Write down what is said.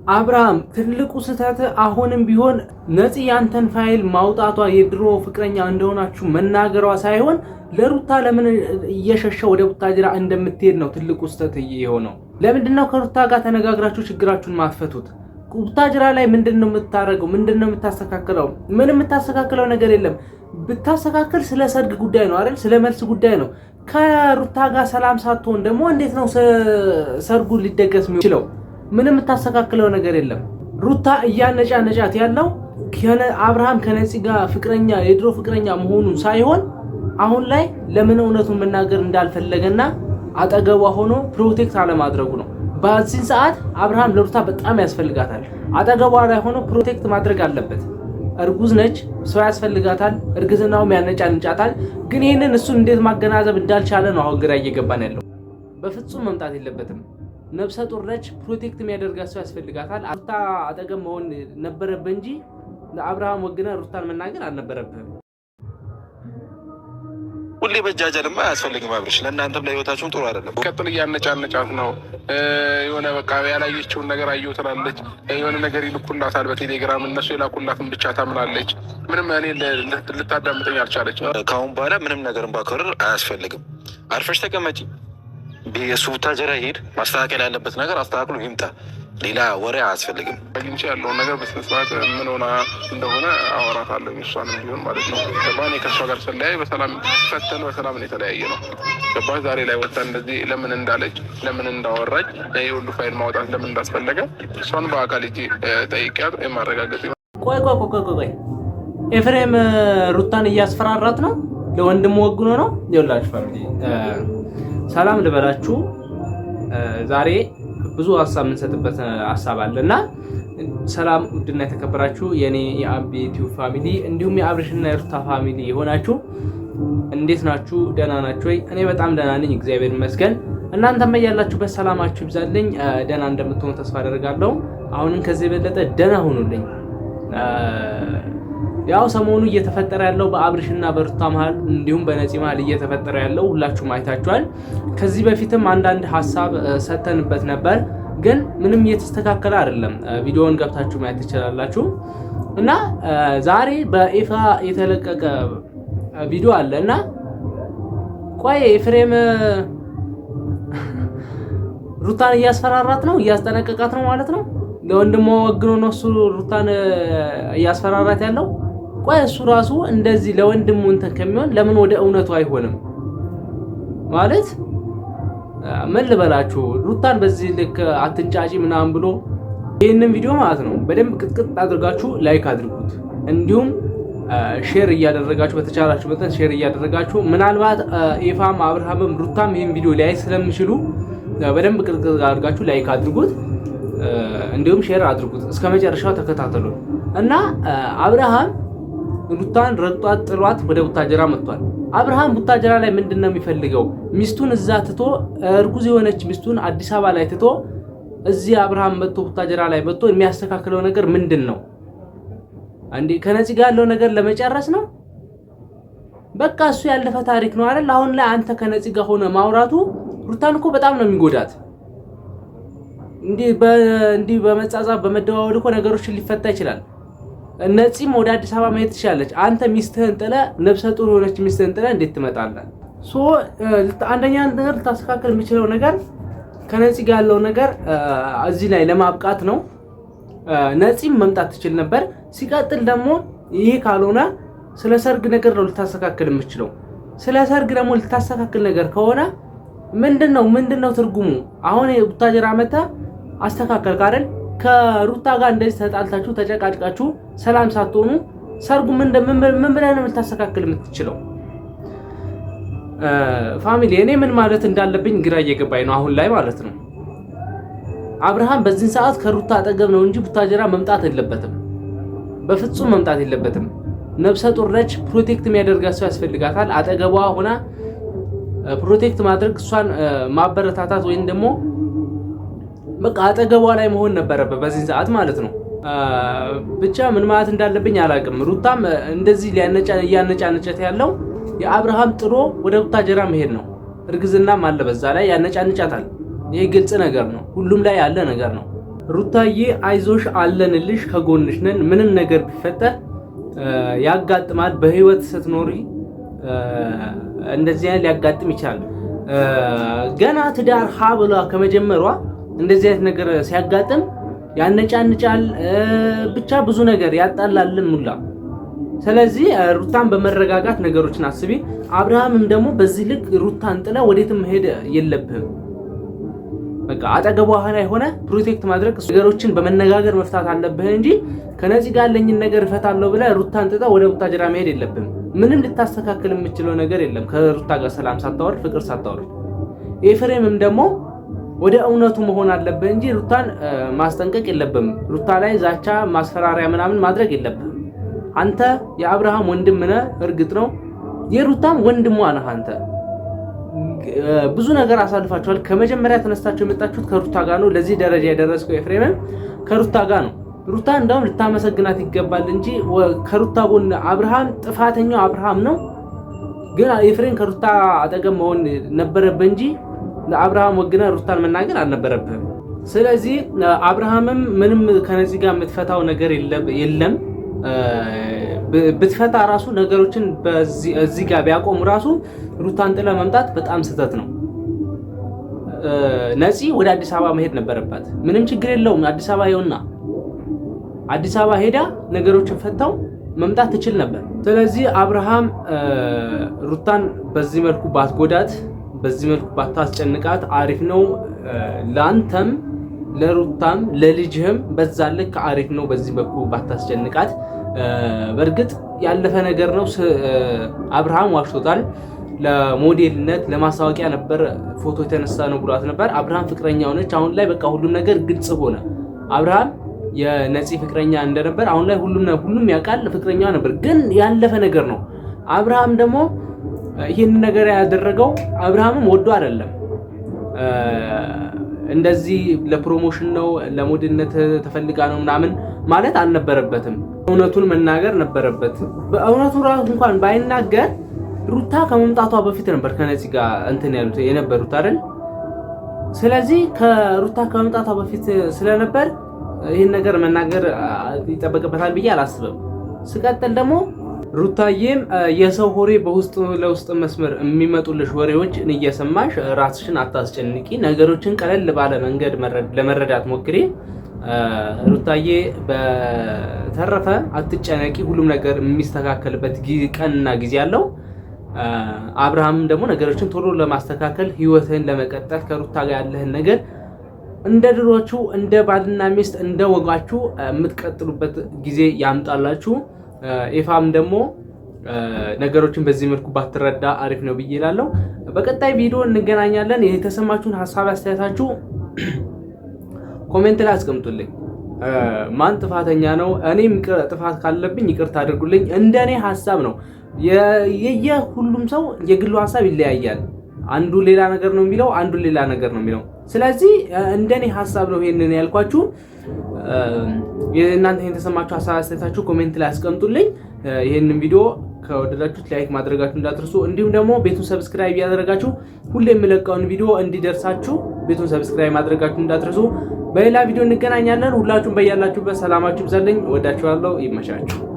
አብርሃም ትልቁ ስህተት አሁንም ቢሆን ነፂ ያንተን ፋይል ማውጣቷ የድሮ ፍቅረኛ እንደሆናችሁ መናገሯ ሳይሆን ለሩታ ለምን እየሸሸ ወደ ቡታጅራ እንደምትሄድ ነው ትልቁ ስህተት የሆነው። ለምንድነው ከሩታ ጋር ተነጋግራችሁ ችግራችሁን ማትፈቱት? ቡታጅራ ላይ ምንድነው የምታረገው? ምንድነው የምታስተካክለው? ምንም የምታስተካክለው ነገር የለም። ብታስተካክል ስለ ሰርግ ጉዳይ ነው አይደል? ስለ መልስ ጉዳይ ነው። ከሩታ ጋር ሰላም ሳትሆን ደግሞ እንዴት ነው ሰርጉ ሊደገስ የሚችለው? ምንም የምታስተካክለው ነገር የለም። ሩታ እያነጫነጫት ያለው አብርሃም ከነፂ ጋር ፍቅረኛ የድሮ ፍቅረኛ መሆኑን ሳይሆን አሁን ላይ ለምን እውነቱን መናገር እንዳልፈለገና አጠገቧ ሆኖ ፕሮቴክት አለማድረጉ ነው። በዚህ ሰዓት አብርሃም ለሩታ በጣም ያስፈልጋታል። አጠገቧ ላይ ሆኖ ፕሮቴክት ማድረግ አለበት። እርጉዝ ነች፣ ሰው ያስፈልጋታል። እርግዝናውም ያነጫንጫታል። ግን ይሄንን እሱን እንዴት ማገናዘብ እንዳልቻለ ነው አሁን ግራ እየገባን ያለው። በፍጹም መምጣት የለበትም። ነፍሰ ጡር ነች፣ ፕሮቴክት የሚያደርጋት ሰው ያስፈልጋታል። ሩታ አጠገብ መሆን ነበረብህ እንጂ ለአብርሃም ወግነ ሩታን መናገር አልነበረብህም። ሁሌ በጃጃልማ አያስፈልግም አብርሽ፣ ለእናንተም ለህይወታችሁም ጥሩ አይደለም። ቀጥል እያነጫነጫት ነው። የሆነ በቃ ያላየችውን ነገር አየሁ ትላለች። የሆነ ነገር ይልኩላታል በቴሌግራም፣ እነሱ የላኩላትን ብቻ ታምናለች። ምንም እኔ ልታዳምጠኝ አልቻለች። ከአሁን በኋላ ምንም ነገርን ባከርር አያስፈልግም። አርፈሽ ተቀመጪ። የእሱ ቡታጀራ ሄድ፣ ማስተካከል ያለበት ነገር አስተካክሎ ይምጣ። ሌላ ወሬ አያስፈልግም። አግኝቼ ያለውን ነገር በስነስርዓት ምን ሆና እንደሆነ አወራታለሁ። እሷንም ቢሆን ማለት ነው። ገባህ? ከእሷ ጋር ስለያይ በሰላም ፈተን በሰላም ነው የተለያየ ነው። ገባህ? ዛሬ ላይ ወጥታ እንደዚህ ለምን እንዳለች ለምን እንዳወራች የሁሉ ፋይል ማውጣት ለምን እንዳስፈለገ እሷን በአካል እጅ ጠይቂያት የማረጋገጥ ቆይ ኤፍሬም ሩታን እያስፈራራት ነው። ለወንድም ወግኖ ነው። ይኸውላችሁ ፋሚሊ ሰላም ልበላችሁ። ዛሬ ብዙ ሀሳብ የምንሰጥበት ሀሳብ አለና ሰላም ውድና የተከበራችሁ የኔ የአቢ ቲዩብ ፋሚሊ እንዲሁም የአብርሽና የሩታ ፋሚሊ የሆናችሁ እንዴት ናችሁ? ደህና ናችሁ ወይ? እኔ በጣም ደህና ነኝ፣ እግዚአብሔር ይመስገን። እናንተም ያላችሁበት ሰላማችሁ ይብዛልኝ። ደህና እንደምትሆኑ ተስፋ አደርጋለሁ። አሁንም ከዚህ የበለጠ ደህና ሁኑልኝ። ያው ሰሞኑ እየተፈጠረ ያለው በአብርሽና በሩታ መሃል እንዲሁም በነፂ መሃል እየተፈጠረ ያለው ሁላችሁም አይታችኋል። ከዚህ በፊትም አንዳንድ ሀሳብ ሰተንበት ነበር፣ ግን ምንም እየተስተካከለ አይደለም። ቪዲዮውን ገብታችሁ ማየት ትችላላችሁ። እና ዛሬ በኢፋ የተለቀቀ ቪዲዮ አለ እና ቆይ ኤፍሬም ሩታን እያስፈራራት ነው፣ እያስጠነቀቃት ነው ማለት ነው። ለወንድሟ ወግኖ ነው እሱ ሩታን እያስፈራራት ያለው። ቆይ እሱ ራሱ እንደዚህ ለወንድሙ እንትን ከሚሆን ለምን ወደ እውነቱ አይሆንም? ማለት ምን ልበላችሁ፣ ሩታን በዚህ ልክ አትንጫጪ ምናምን ብሎ ይህንን ቪዲዮ ማለት ነው በደንብ ቅጥቅጥ አድርጋችሁ ላይክ አድርጉት። እንዲሁም ሼር እያደረጋችሁ በተቻላችሁ መጠን ሼር እያደረጋችሁ ምናልባት ኢፋም አብርሃምም ሩታም ይህን ቪዲዮ ላይ ስለሚችሉ በደንብ ቅጥቅጥ አድርጋችሁ ላይክ አድርጉት። እንዲሁም ሼር አድርጉት። እስከ መጨረሻው ተከታተሉ እና አብርሃም ሩታን ረግጧት ጥሏት ወደ ቡታጀራ መጥቷል። አብርሃም ቡታጀራ ላይ ምንድነው የሚፈልገው? ሚስቱን እዛ ትቶ እርጉዝ የሆነች ሚስቱን አዲስ አበባ ላይ ትቶ እዚህ አብርሃም መጥቶ ቡታጀራ ላይ መጥቶ የሚያስተካክለው ነገር ምንድነው? አንዴ ከነፂ ጋር ያለው ነገር ለመጨረስ ነው። በቃ እሱ ያለፈ ታሪክ ነው አይደል? አሁን ላይ አንተ ከነፂ ጋር ሆነ ማውራቱ ሩታን እኮ በጣም ነው የሚጎዳት። እንዲህ በመጻጻፍ በመደዋወል እኮ ነገሮችን ሊፈታ ይችላል። ነፂም ወደ አዲስ አበባ መሄድ ትችላለች። አንተ ሚስትህን ጥለህ ነፍሰ ጡር የሆነች ሚስትህን ጥለህ እንዴት ትመጣለህ? አንደኛ ነገር ልታስተካክል የሚችለው ነገር ከነፂ ጋር ያለው ነገር እዚህ ላይ ለማብቃት ነው። ነፂም መምጣት ትችል ነበር። ሲቀጥል ደግሞ ይሄ ካልሆነ ስለ ሰርግ ነገር ነው ልታስተካክል የምችለው። ስለ ሰርግ ደግሞ ልታስተካክል ነገር ከሆነ ምንድነው ትርጉሙ? አሁን ቡታጀራ መታ አስተካከልክ አይደል? ከሩታ ጋር እንደዚህ ተጣልታችሁ ተጨቃጭቃችሁ ሰላም ሳትሆኑ ሰርጉ ምን ብለህ ነው ልታስተካክል የምትችለው? ፋሚሊ እኔ ምን ማለት እንዳለብኝ ግራ እየገባኝ ነው አሁን ላይ ማለት ነው። አብርሃም በዚህ ሰዓት ከሩታ አጠገብ ነው እንጂ ቡታጀራ መምጣት የለበትም። በፍጹም መምጣት የለበትም። ነፍሰ ጡር ነች፣ ፕሮቴክት የሚያደርጋት ሰው ያስፈልጋታል። አጠገቧ ሆና ፕሮቴክት ማድረግ፣ እሷን ማበረታታት ወይም ደግሞ በቃ አጠገቧ ላይ መሆን ነበረበት በዚህ ሰዓት ማለት ነው። ብቻ ምን ማለት እንዳለብኝ አላውቅም። ሩታም እንደዚህ እያነጫነጨት ያለው የአብርሃም ጥሮ ወደ ቡታጀራ መሄድ ነው። እርግዝናም አለ በዛ ላይ ያነጫንጫታል። ይሄ ግልጽ ነገር ነው፣ ሁሉም ላይ ያለ ነገር ነው። ሩታዬ አይዞሽ አለንልሽ ከጎንሽ ነን ምንም ነገር ቢፈጠር ያጋጥማል በህይወት ስትኖሪ እንደዚህ አይነት ሊያጋጥም ይችላል ገና ትዳር ሀ ብላ ከመጀመሯ እንደዚህ አይነት ነገር ሲያጋጥም ያነጫንጫል ብቻ ብዙ ነገር ያጣላልን ሙላ ስለዚህ ሩታን በመረጋጋት ነገሮችን አስቢ አብርሃምም ደግሞ በዚህ ልክ ሩታን ጥላ ወዴትም ሄደ የለብህም በቃ አጠገቧ ሆነ ሆነ ፕሮቴክት ማድረግ ነገሮችን በመነጋገር መፍታት አለብህ እንጂ ከነፂ ጋር ለኝን ነገር እፈታለሁ ብለ ሩታን ጥላ ወደ ቡታጅራ መሄድ የለብህም ምንም ልታስተካክል የምትችለው ነገር የለም ከሩታ ጋር ሰላም ሳታወርድ ፍቅር ሳታወርድ ኤፍሬምም ደግሞ ወደ እውነቱ መሆን አለብህ እንጂ ሩታን ማስጠንቀቅ የለብህም ሩታ ላይ ዛቻ ማስፈራሪያ ምናምን ማድረግ የለብህም አንተ የአብርሃም ወንድም ነህ እርግጥ ነው የሩታም ወንድሟ ነህ አንተ ብዙ ነገር አሳልፋችኋል ከመጀመሪያ ተነስታችሁ የመጣችሁት ከሩታ ጋር ነው ለዚህ ደረጃ ያደረስከው ኤፍሬም ከሩታ ጋር ነው ሩታ እንደውም ልታመሰግናት ይገባል እንጂ ከሩታ ጎን አብርሃም ጥፋተኛው አብርሃም ነው ግን ኤፍሬም ከሩታ አጠገብ መሆን ነበረበት እንጂ ለአብርሃም ወግና ሩታን መናገር አልነበረብህም ስለዚህ አብርሃምም ምንም ከነዚህ ጋር የምትፈታው ነገር የለም ብትፈታ ራሱ ነገሮችን በዚህ ጋር ቢያቆም ራሱ ሩታን ጥላ መምጣት በጣም ስህተት ነው ነፂ ወደ አዲስ አበባ መሄድ ነበረባት ምንም ችግር የለውም አዲስ አበባ ይውና አዲስ አበባ ሄዳ ነገሮችን ፈታው መምጣት ትችል ነበር ስለዚህ አብርሃም ሩታን በዚህ መልኩ ባትጎዳት በዚህ መልኩ ባታስጨንቃት አሪፍ ነው ላንተም ለሩታም ለልጅህም በዛ ልክ አሪፍ ነው በዚህ በኩል ባታስጨንቃት በርግጥ ያለፈ ነገር ነው አብርሃም ዋሽቶታል ለሞዴልነት ለማሳወቂያ ነበር ፎቶ የተነሳ ነው ብሏት ነበር አብርሃም ፍቅረኛው ነች አሁን ላይ በቃ ሁሉም ነገር ግልጽ ሆነ አብርሃም የነፂ ፍቅረኛ እንደነበር አሁን ላይ ሁሉም ያውቃል ፍቅረኛው ነበር ግን ያለፈ ነገር ነው አብርሃም ደግሞ ይሄን ነገር ያደረገው አብርሃምም ወዶ አይደለም እንደዚህ ለፕሮሞሽን ነው ለሞዴልነት ተፈልጋ ነው ምናምን ማለት አልነበረበትም እውነቱን መናገር ነበረበት በእውነቱ ራሱ እንኳን ባይናገር ሩታ ከመምጣቷ በፊት ነበር ከነፂ ጋር እንትን ያሉት የነበሩት አይደል ስለዚህ ከሩታ ከመምጣቷ በፊት ስለነበር ይሄን ነገር መናገር ይጠበቅበታል ብዬ አላስብም ስቀጥል ደግሞ ሩታዬም የሰው ሆሬ በውስጥ ለውስጥ መስመር የሚመጡልሽ ወሬዎች እየሰማሽ ራስሽን አታስጨንቂ ነገሮችን ቀለል ባለ መንገድ ለመረዳት ሞክሪ ሩታዬ በተረፈ አትጨነቂ ሁሉም ነገር የሚስተካከልበት ቀንና ጊዜ አለው አብርሃም ደግሞ ነገሮችን ቶሎ ለማስተካከል ህይወትን ለመቀጠል ከሩታ ጋር ያለህን ነገር እንደ ድሮቹ እንደ ባልና ሚስት እንደ ወጋቹ የምትቀጥሉበት ጊዜ ያምጣላችሁ ኤፋም ደግሞ ነገሮችን በዚህ መልኩ ባትረዳ አሪፍ ነው ብዬ እላለሁ በቀጣይ ቪዲዮ እንገናኛለን የተሰማችሁን ሐሳብ አስተያየታችሁ ኮሜንት ላይ አስቀምጡልኝ ማን ጥፋተኛ ነው እኔም ጥፋት ካለብኝ ይቅርታ አድርጉልኝ እንደኔ ሐሳብ ነው የሁሉም ሰው የግሉ ሐሳብ ይለያያል አንዱ ሌላ ነገር ነው የሚለው አንዱ ሌላ ነገር ነው የሚለው ስለዚህ እንደኔ ሐሳብ ነው ይሄንን ያልኳችሁ የእናንተ የተሰማችሁ ሐሳብ አስተያየታችሁ ኮሜንት ላይ አስቀምጡልኝ ይሄንን ቪዲዮ ከወደዳችሁት ላይክ ማድረጋችሁ እንዳትረሱ እንዲሁም ደግሞ ቤቱን ሰብስክራይብ ያደረጋችሁ ሁሌ የምለቀውን ቪዲዮ እንዲደርሳችሁ ቤቱን ሰብስክራይብ ማድረጋችሁ እንዳትረሱ በሌላ ቪዲዮ እንገናኛለን ሁላችሁም በያላችሁበት ሰላማችሁ ይብዛልኝ ወዳችኋለሁ ይመቻችሁ